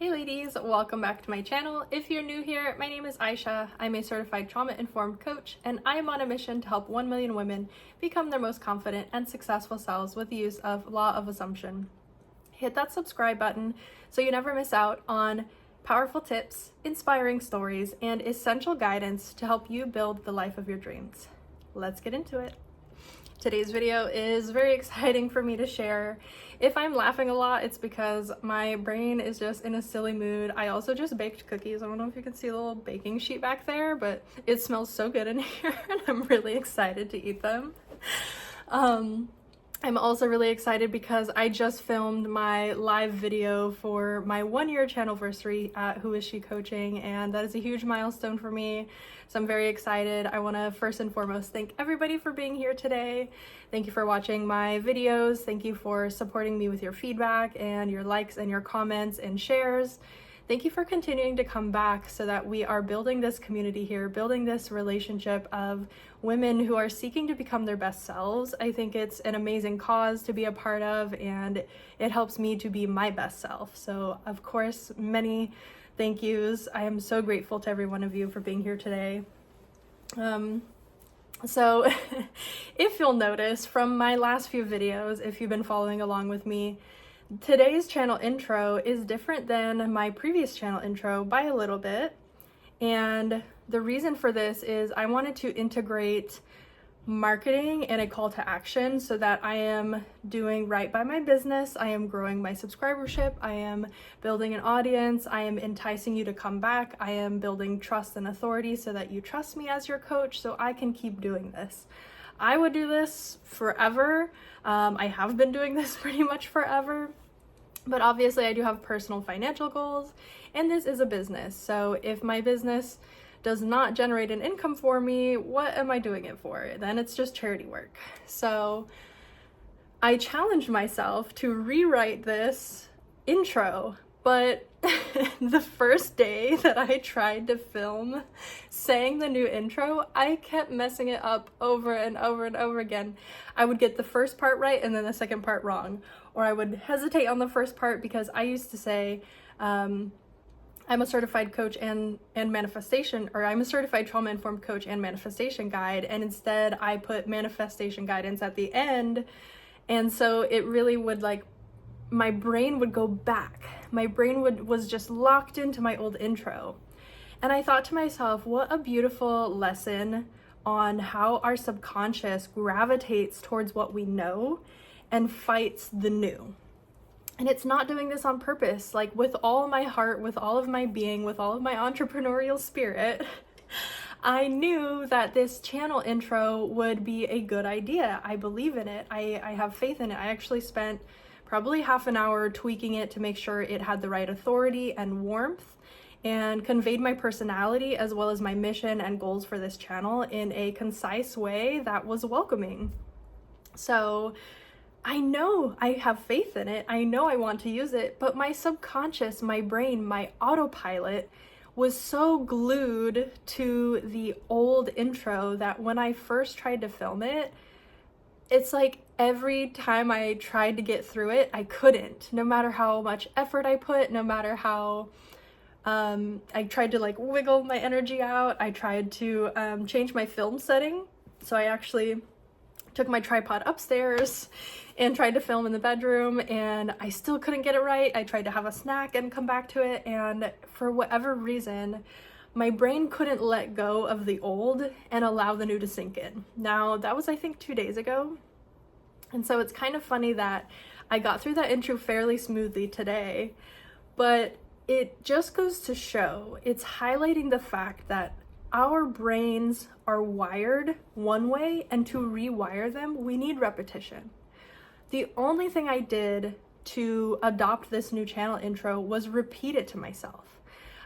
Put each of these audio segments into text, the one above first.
Hey ladies, welcome back to my channel. If you're new here, my name is Aisha. I'm a certified trauma-informed coach, and I am on a mission to help 1 million women become their most confident and successful selves with the use of law of assumption. Hit that subscribe button so you never miss out on powerful tips, inspiring stories, and essential guidance to help you build the life of your dreams. Let's get into it. Today's video is very exciting for me to share. If I'm laughing a lot, it's because my brain is just in a silly mood. I also just baked cookies. I don't know if you can see a little baking sheet back there, but it smells so good in here and I'm really excited to eat them. I'm also really excited because I just filmed my live video for my 1-year channelversary at Who Is She Coaching, and that is a huge milestone for me. So I'm very excited. I want to first and foremost thank everybody for being here today. Thank you for watching my videos. Thank you for supporting me with your feedback and your likes and your comments and shares. Thank you for continuing to come back so that we are building this community here, building this relationship of women who are seeking to become their best selves. I think it's an amazing cause to be a part of, and it helps me to be my best self. So of course, many thank yous. I am so grateful to every one of you for being here today. So if you'll notice from my last few videos, if you've been following along with me, today's channel intro is different than my previous channel intro by a little bit. And the reason for this is I wanted to integrate marketing and a call to action so that I am doing right by my business. I am growing my subscribership. I am building an audience. I am enticing you to come back. I am building trust and authority so that you trust me as your coach so I can keep doing this. I would do this forever. I have been doing this pretty much forever. But obviously I do have personal financial goals, and this is a business. So if my business does not generate an income for me, what am I doing it for? Then it's just charity work. So I challenged myself to rewrite this intro, but the first day that I tried to film saying the new intro, I kept messing it up over and over and over again. I would get the first part right and then the second part wrong, or I would hesitate on the first part because I used to say, I'm a certified coach and manifestation, or I'm a certified trauma-informed coach and manifestation guide, and instead I put manifestation guidance at the end, and so it really would my brain would go back. My brain was just locked into my old intro. And I thought to myself, what a beautiful lesson on how our subconscious gravitates towards what we know and fights the new. And it's not doing this on purpose. Like, with all my heart, with all of my being, with all of my entrepreneurial spirit, I knew that this channel intro would be a good idea. I believe in it. I have faith in it. I actually spent probably half an hour tweaking it to make sure it had the right authority and warmth, and conveyed my personality as well as my mission and goals for this channel in a concise way that was welcoming. So I know I have faith in it. I know I want to use it, but my subconscious, my brain, my autopilot was so glued to the old intro that when I first tried to film it, it's like every time I tried to get through it, I couldn't. No matter how much effort I put, no matter how I tried to wiggle my energy out, I tried to change my film setting. So I actually took my tripod upstairs and tried to film in the bedroom, and I still couldn't get it right. I tried to have a snack and come back to it, and for whatever reason, my brain couldn't let go of the old and allow the new to sink in. Now, that was, I think, 2 days ago. And so it's kind of funny that I got through that intro fairly smoothly today, but it just goes to show, it's highlighting the fact that our brains are wired one way, and to rewire them, we need repetition. The only thing I did to adopt this new channel intro was repeat it to myself.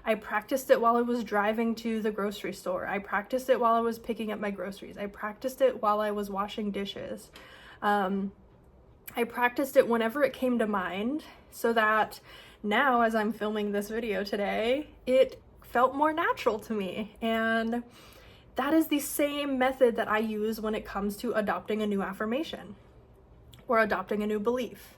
I practiced it while I was driving to the grocery store. I practiced it while I was picking up my groceries. I practiced it while I was washing dishes. I practiced it whenever it came to mind, so that now, as I'm filming this video today, it felt more natural to me. And that is the same method that I use when it comes to adopting a new affirmation or adopting a new belief.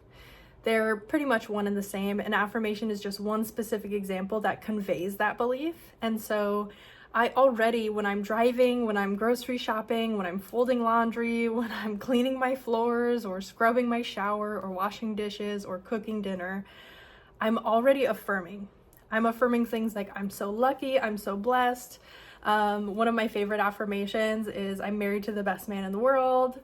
They're pretty much one and the same. An affirmation is just one specific example that conveys that belief. And so I already, when I'm driving, when I'm grocery shopping, when I'm folding laundry, when I'm cleaning my floors or scrubbing my shower or washing dishes or cooking dinner, I'm already affirming. I'm affirming things like I'm so lucky, I'm so blessed. One of my favorite affirmations is I'm married to the best man in the world.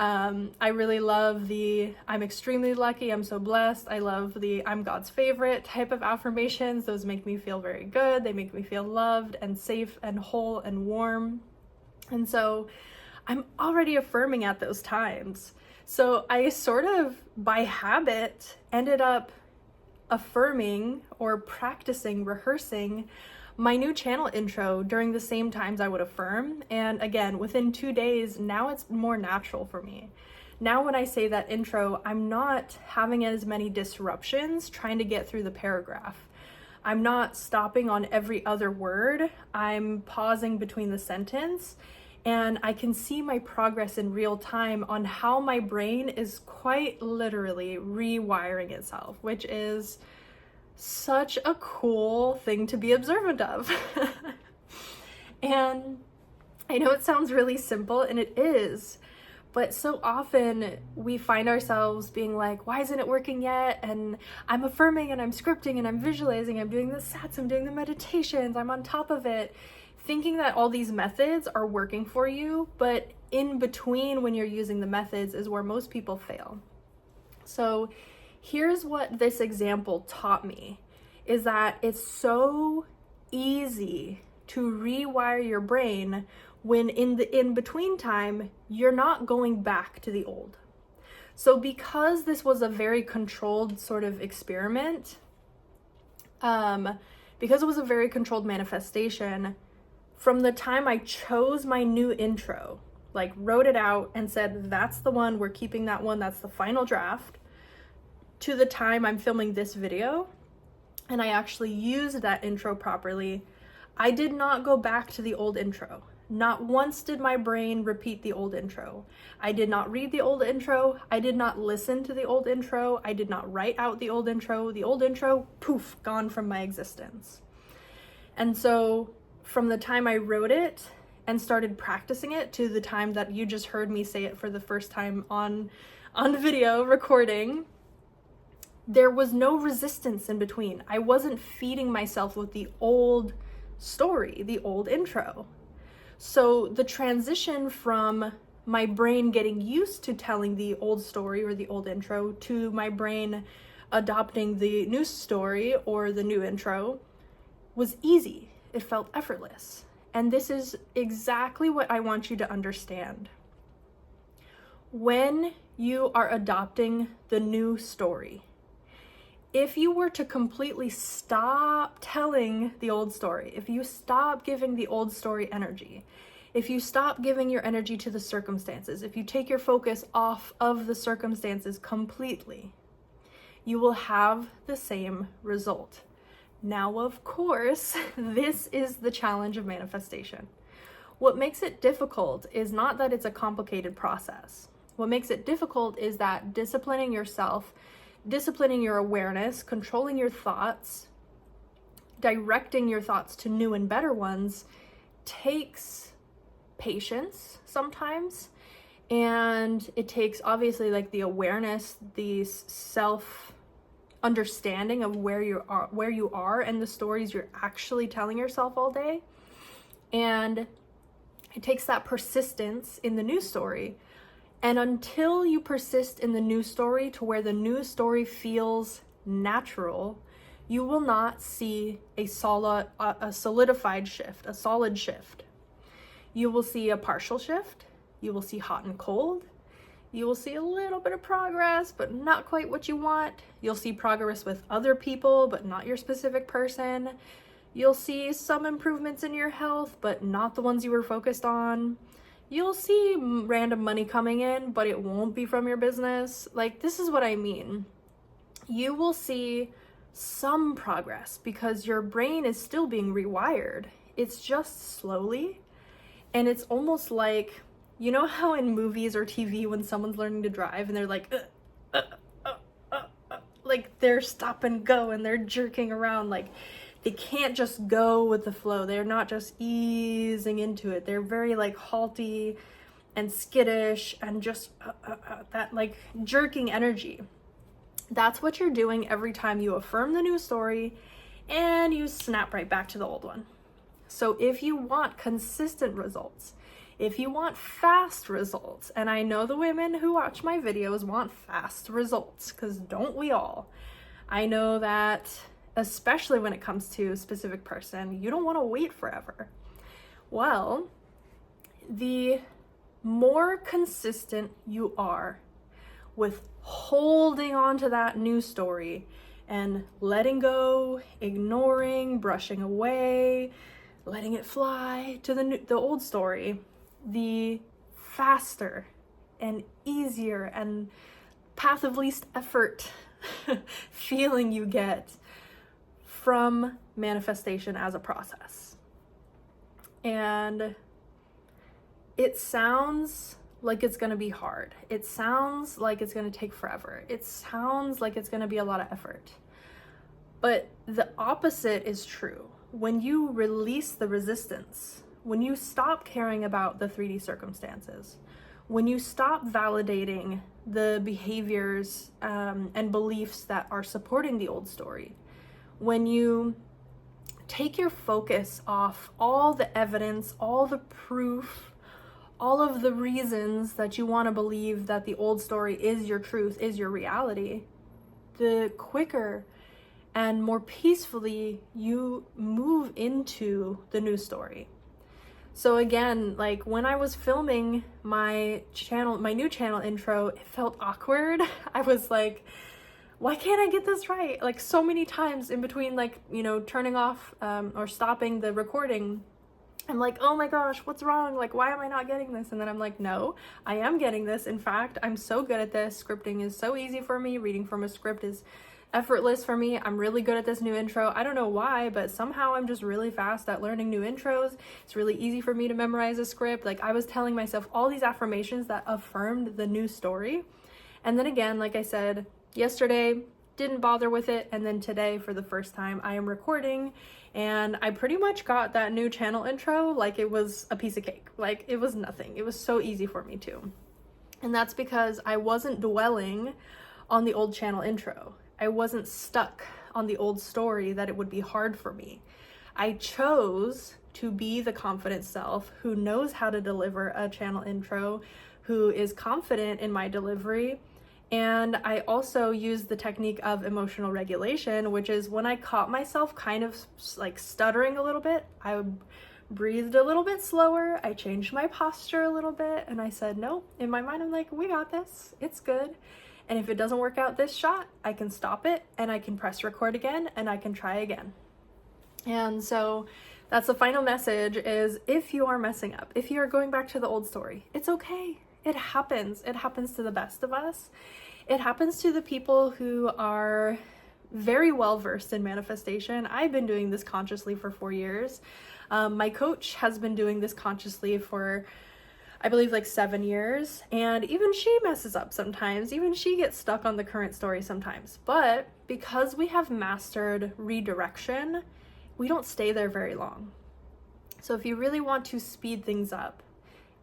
I really love the I'm extremely lucky, I'm so blessed. I love the I'm God's favorite type of affirmations. Those make me feel very good. They make me feel loved and safe and whole and warm. And so I'm already affirming at those times. So I sort of by habit ended up affirming or practicing, rehearsing my new channel intro during the same times I would affirm. And again, within 2 days, now it's more natural for me. Now when I say that intro, I'm not having as many disruptions trying to get through the paragraph. I'm not stopping on every other word. I'm pausing between the sentence, and I can see my progress in real time on how my brain is quite literally rewiring itself, which is such a cool thing to be observant of. And I know it sounds really simple, and it is, but so often we find ourselves being like, why isn't it working yet? And I'm affirming and I'm scripting and I'm visualizing, I'm doing the sats, I'm doing the meditations, I'm on top of it, thinking that all these methods are working for you, but in between when you're using the methods is where most people fail. So here's what this example taught me, is that it's so easy to rewire your brain when in the in-between time, you're not going back to the old. So because this was a very controlled sort of experiment, because it was a very controlled manifestation, from the time I chose my new intro, like wrote it out and said, that's the one, we're keeping that one, that's the final draft, to the time I'm filming this video, and I actually used that intro properly, I did not go back to the old intro. Not once did my brain repeat the old intro. I did not read the old intro. I did not listen to the old intro. I did not write out the old intro. The old intro, poof, gone from my existence. And so from the time I wrote it and started practicing it to the time that you just heard me say it for the first time on video recording, there was no resistance in between. I wasn't feeding myself with the old story, the old intro. So the transition from my brain getting used to telling the old story or the old intro to my brain adopting the new story or the new intro was easy. It felt effortless. And this is exactly what I want you to understand. When you are adopting the new story, if you were to completely stop telling the old story, if you stop giving the old story energy, if you stop giving your energy to the circumstances, if you take your focus off of the circumstances completely, you will have the same result. Now, of course, this is the challenge of manifestation. What makes it difficult is not that it's a complicated process. What makes it difficult is that disciplining yourself, disciplining your awareness, controlling your thoughts, directing your thoughts to new and better ones takes patience sometimes. And it takes obviously like the awareness, the self understanding of where you are and the stories you're actually telling yourself all day. And it takes that persistence in the new story. And until you persist in the new story to where the new story feels natural, you will not see a solidified shift, a solid shift. You will see a partial shift. You will see hot and cold. You will see a little bit of progress, but not quite what you want. You'll see progress with other people, but not your specific person. You'll see some improvements in your health, but not the ones you were focused on. You'll see random money coming in, but it won't be from your business. Like, this is what I mean. You will see some progress because your brain is still being rewired. It's just slowly. And it's almost like, you know how in movies or TV when someone's learning to drive and they're like, like they're stop and go and they're jerking around. Like they can't just go with the flow. They're not just easing into it. They're very like halty and skittish and just that like jerking energy. That's what you're doing every time you affirm the new story and you snap right back to the old one. So if you want consistent results, if you want fast results, and I know the women who watch my videos want fast results, because don't we all? I know that, especially when it comes to a specific person, you don't want to wait forever. Well, the more consistent you are with holding on to that new story and letting go, ignoring, brushing away, letting it fly to the old story, the faster and easier and path of least effort feeling you get from manifestation as a process. And it sounds like it's going to be hard. It sounds like it's going to take forever. It sounds like it's going to be a lot of effort. But the opposite is true. When you release the resistance, when you stop caring about the 3D circumstances, when you stop validating the behaviors and beliefs that are supporting the old story, when you take your focus off all the evidence, all the proof, all of the reasons that you want to believe that the old story is your truth, is your reality, the quicker and more peacefully you move into the new story. So again, like when I was filming my new channel intro, it felt awkward. I was like, why can't I get this right? Like so many times in between, like, you know, turning off or stopping the recording, I'm like, oh my gosh, what's wrong? Like, why am I not getting this? And then I'm like, no, I am getting this. In fact, I'm so good at this. Scripting is so easy for me. Reading from a script is effortless for me. I'm really good at this new intro. I don't know why, but somehow I'm just really fast at learning new intros. It's really easy for me to memorize a script. Like I was telling myself all these affirmations that affirmed the new story. And then again, like I said, yesterday, didn't bother with it. And then today, for the first time, I am recording and I pretty much got that new channel intro like it was a piece of cake. Like it was nothing. It was so easy for me too. And that's because I wasn't dwelling on the old channel intro. I wasn't stuck on the old story that it would be hard for me. I chose to be the confident self who knows how to deliver a channel intro, who is confident in my delivery. And I also used the technique of emotional regulation, which is when I caught myself kind of like stuttering a little bit, I breathed a little bit slower, I changed my posture a little bit, and I said, no, in my mind, I'm like, we got this, it's good. And if it doesn't work out this shot, I can stop it and I can press record again and I can try again. And so that's the final message is if you are messing up, if you are going back to the old story, it's okay. It happens. It happens to the best of us. It happens to the people who are very well versed in manifestation. I've been doing this consciously for 4 years. My coach has been doing this consciously for, I believe, like 7 years. And even she messes up sometimes. Even she gets stuck on the current story sometimes. But because we have mastered redirection, we don't stay there very long. So if you really want to speed things up,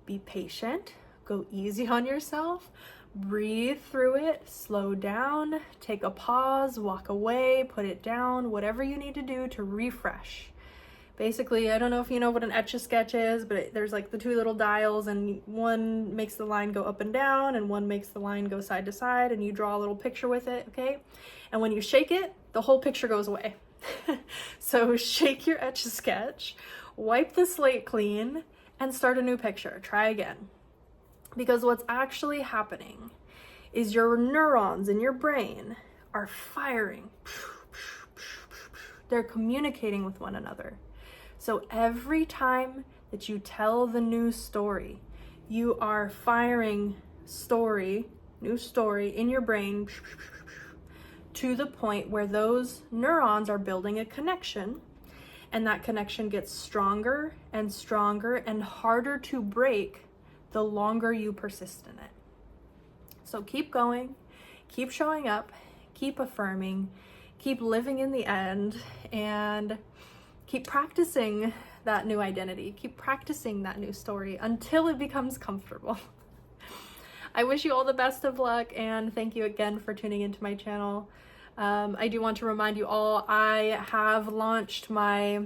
be patient, go easy on yourself, breathe through it, slow down, take a pause, walk away, put it down, whatever you need to do to refresh. Basically, I don't know if you know what an Etch-a-Sketch is, but there's like the 2 little dials and one makes the line go up and down and one makes the line go side to side and you draw a little picture with it, okay? And when you shake it, the whole picture goes away. So shake your Etch-a-Sketch, wipe the slate clean, and start a new picture. Try again. Because what's actually happening is your neurons in your brain are firing. They're communicating with one another. So every time that you tell the new story, you are firing new story in your brain to the point where those neurons are building a connection, and that connection gets stronger and stronger and harder to break the longer you persist in it. So keep going, keep showing up, keep affirming, keep living in the end, and keep practicing that new identity, keep practicing that new story until it becomes comfortable. I wish you all the best of luck, and thank you again for tuning into my channel. I do want to remind you all, I have launched my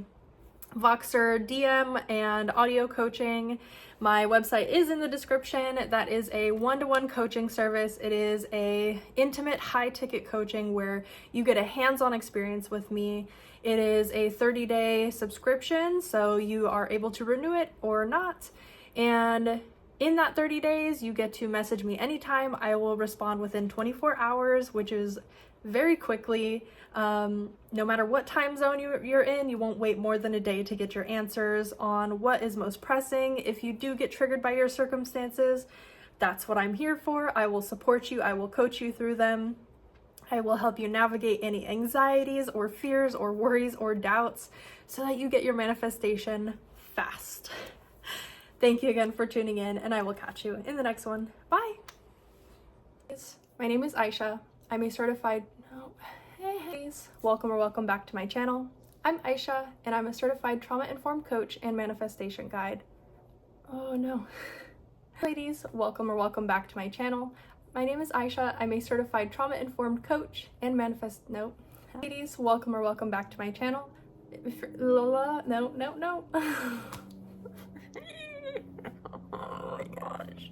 Voxer DM and audio coaching. My website is in the description. That is a one-to-one coaching service. It is a intimate, high-ticket coaching where you get a hands-on experience with me. It is a 30-day subscription, so you are able to renew it or not. And in that 30 days, you get to message me anytime. I will respond within 24 hours, which is very quickly. No matter what time zone you're in, you won't wait more than a day to get your answers on what is most pressing. If you do get triggered by your circumstances, that's what I'm here for. I will support you. I will coach you through them. I will help you navigate any anxieties or fears or worries or doubts so that you get your manifestation fast. Thank you again for tuning in, and I will catch you in the next one. Bye. My name is Aisha. I'm a certified, welcome back to my channel. I'm Aisha, and I'm a certified trauma-informed coach and manifestation guide. Oh no. Ladies, welcome back to my channel. My name is Aisha. I'm a certified trauma-informed coach and Ladies, welcome back to my channel. No. Oh my gosh.